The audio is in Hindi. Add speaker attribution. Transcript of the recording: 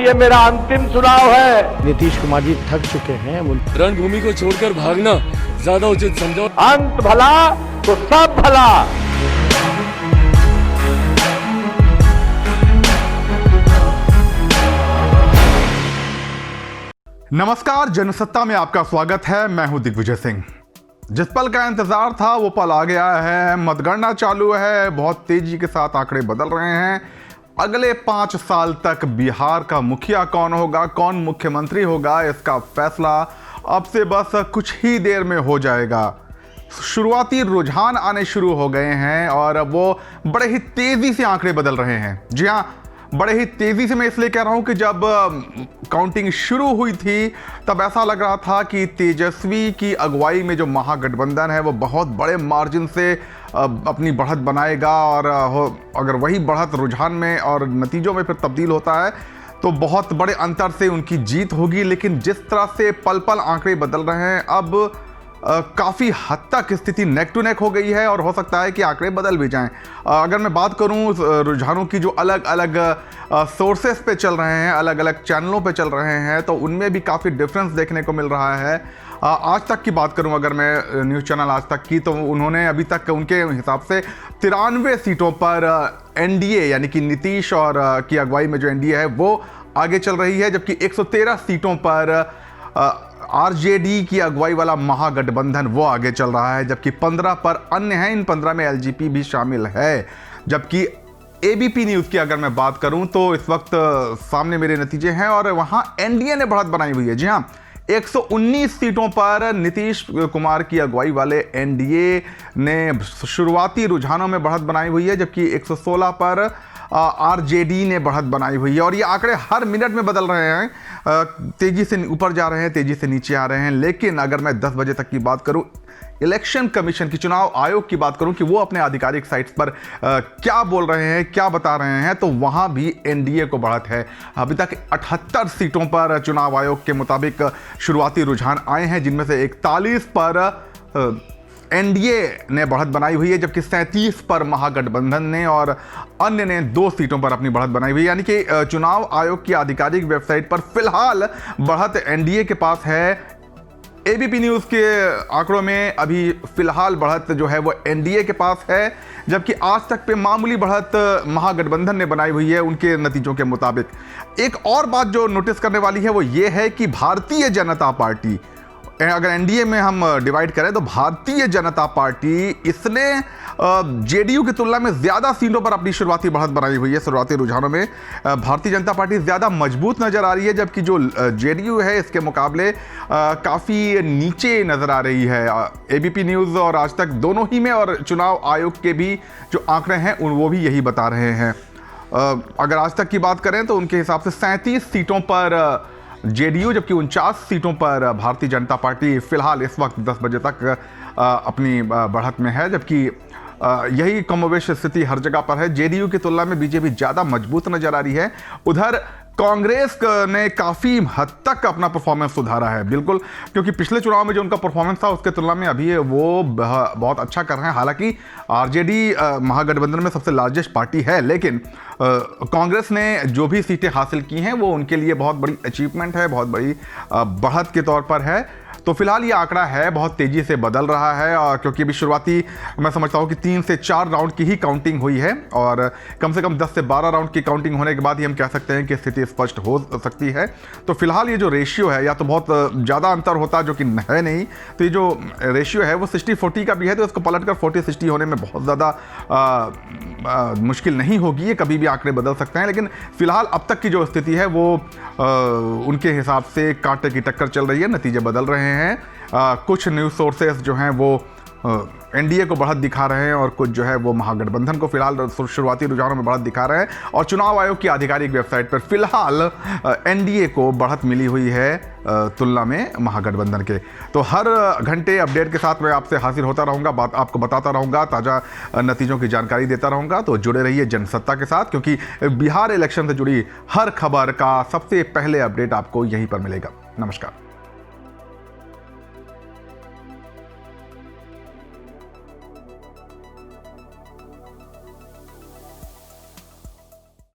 Speaker 1: ये मेरा अंतिम चुनाव है।
Speaker 2: नीतीश कुमार जी थक चुके हैं।
Speaker 3: रणभूमि को छोड़कर भागना ज्यादा उचित समझो।
Speaker 1: अंत भला तो सब भला।
Speaker 4: नमस्कार, जनसत्ता में आपका स्वागत है। मैं हूं दिग्विजय सिंह। जिस पल का इंतजार था वो पल आ गया है। मतगणना चालू है, बहुत तेजी के साथ आंकड़े बदल रहे हैं। अगले 5 साल तक बिहार का मुखिया कौन होगा, कौन मुख्यमंत्री होगा, इसका फैसला अब से बस कुछ ही देर में हो जाएगा। शुरुआती रुझान आने शुरू हो गए हैं और वो बड़े ही तेजी से आंकड़े बदल रहे हैं। जी हाँ, बड़े ही तेजी से मैं इसलिए कह रहा हूं कि जब काउंटिंग शुरू हुई थी तब ऐसा लग रहा था कि तेजस्वी की अगुवाई में जो महागठबंधन है वो बहुत बड़े मार्जिन से अपनी बढ़त बनाएगा और अगर वही बढ़त रुझान में और नतीजों में फिर तब्दील होता है तो बहुत बड़े अंतर से उनकी जीत होगी। लेकिन जिस तरह से पल पल आंकड़े बदल रहे हैं, अब काफ़ी हद तक स्थिति नेक टू नेक हो गई है और हो सकता है कि आंकड़े बदल भी जाएं। अगर मैं बात करूं रुझानों की जो अलग अलग सोर्सेस पे चल रहे हैं, अलग अलग चैनलों पे चल रहे हैं, तो उनमें भी काफ़ी डिफरेंस देखने को मिल रहा है। आज तक की बात करूं अगर मैं न्यूज़ चैनल आज तक की, तो उन्होंने अभी तक उनके हिसाब से 93 सीटों पर एनडीए यानी कि नीतीश और की अगुवाई में जो एनडीए है वो आगे चल रही है, जबकि 113 सीटों पर आरजेडी की अगुवाई वाला महागठबंधन वो आगे चल रहा है, जबकि 15 पर अन्य हैं। इन 15 में एलजेपी भी शामिल है। जबकि एबीपी न्यूज़ की अगर मैं बात करूं तो इस वक्त सामने मेरे नतीजे हैं और वहां एनडीए ने बढ़त बनाई हुई है। जी हां, 119 सीटों पर नीतीश कुमार की अगुवाई वाले एनडीए ने शुरुआती रुझानों में बढ़त बनाई हुई है, जबकि 116 पर आरजेडी ने बढ़त बनाई हुई है। और ये आंकड़े हर मिनट में बदल रहे हैं, तेजी से ऊपर जा रहे हैं, तेजी से नीचे आ रहे हैं। लेकिन अगर मैं 10 बजे तक की बात करूं, इलेक्शन कमीशन की, चुनाव आयोग की बात करूं कि वो अपने आधिकारिक साइट्स पर क्या बोल रहे हैं, क्या बता रहे हैं, तो वहां भी एनडीए को बढ़त है। अभी तक 78 सीटों पर चुनाव आयोग के मुताबिक शुरुआती रुझान आए हैं, जिनमें से 41 पर एनडीए ने बढ़त बनाई हुई है, जबकि 37 पर महागठबंधन ने और अन्य ने 2 सीटों पर अपनी बढ़त बनाई हुई है। यानी कि चुनाव आयोग की आधिकारिक वेबसाइट पर फिलहाल बढ़त एनडीए के पास है। एबीपी न्यूज़ के आंकड़ों में अभी फिलहाल बढ़त जो है वो एनडीए के पास है, जबकि आज तक पे मामूली बढ़त महागठबंधन ने बनाई हुई है उनके नतीजों के मुताबिक। एक और बात जो नोटिस करने वाली है वो ये है कि भारतीय जनता पार्टी, अगर एनडीए में हम डिवाइड करें तो भारतीय जनता पार्टी इसने जेडीयू की तुलना में ज़्यादा सीटों पर अपनी शुरुआती बढ़त बनाई हुई है। शुरुआती रुझानों में भारतीय जनता पार्टी ज़्यादा मजबूत नज़र आ रही है, जबकि जो जेडीयू है इसके मुकाबले काफ़ी नीचे नज़र आ रही है। एबीपी न्यूज़ और आज तक दोनों ही में और चुनाव आयोग के भी जो आंकड़े हैं वो भी यही बता रहे हैं। अगर आज तक की बात करें तो उनके हिसाब से 37 सीटों पर जेडीयू, जबकि 49 सीटों पर भारतीय जनता पार्टी फिलहाल इस वक्त 10 बजे तक अपनी बढ़त में है। जबकि यही कमोवेश स्थिति हर जगह पर है। जेडीयू की तुलना में बीजेपी ज़्यादा मजबूत नजर आ रही है। उधर कांग्रेस ने काफ़ी हद तक अपना परफॉर्मेंस सुधारा है, बिल्कुल, क्योंकि पिछले चुनाव में जो उनका परफॉर्मेंस था उसके तुलना में अभी वो बहुत अच्छा कर रहे हैं। हालांकि आरजेडी महागठबंधन में सबसे लार्जेस्ट पार्टी है, लेकिन कांग्रेस ने जो भी सीटें हासिल की हैं वो उनके लिए बहुत बड़ी अचीवमेंट है, बहुत बड़ी बढ़त के तौर पर है। तो फिलहाल ये आंकड़ा है बहुत तेज़ी से बदल रहा है, और क्योंकि अभी शुरुआती मैं समझता हूँ कि 3 से 4 राउंड की ही काउंटिंग हुई है और कम से कम 10 से 12 राउंड की काउंटिंग होने के बाद ही हम कह सकते हैं कि स्थिति स्पष्ट हो सकती है। तो फिलहाल ये जो रेशियो है, या तो बहुत ज़्यादा अंतर होता जो कि है नहीं, तो ये जो रेशियो है वो 60-40 का भी है, तो इसको पलट कर 40-60 होने में बहुत ज़्यादा मुश्किल नहीं होगी। ये कभी भी आंकड़े बदल सकते हैं, लेकिन फिलहाल अब तक की जो स्थिति है वो उनके हिसाब से कांटे की टक्कर चल रही है, नतीजे बदल रहे हैं। कुछ न्यूज़ सोर्सेस जो हैं वो एनडीए को बढ़त दिखा रहे हैं और कुछ जो है वो महागठबंधन को फिलहाल शुरुआती रुझानों में बढ़त दिखा रहे हैं। और चुनाव आयोग की आधिकारिक वेबसाइट पर फिलहाल एनडीए को बढ़त मिली हुई है तुलना में महागठबंधन के। तो हर घंटे अपडेट के साथ मैं आपसे हाजिर होता रहूँगा, आपको बताता रहूँगा, ताज़ा नतीजों की जानकारी देता रहूँगा। तो जुड़े रहिए जनसत्ता के साथ, क्योंकि बिहार इलेक्शन से जुड़ी हर खबर का सबसे पहले अपडेट आपको यहीं पर मिलेगा। नमस्कार।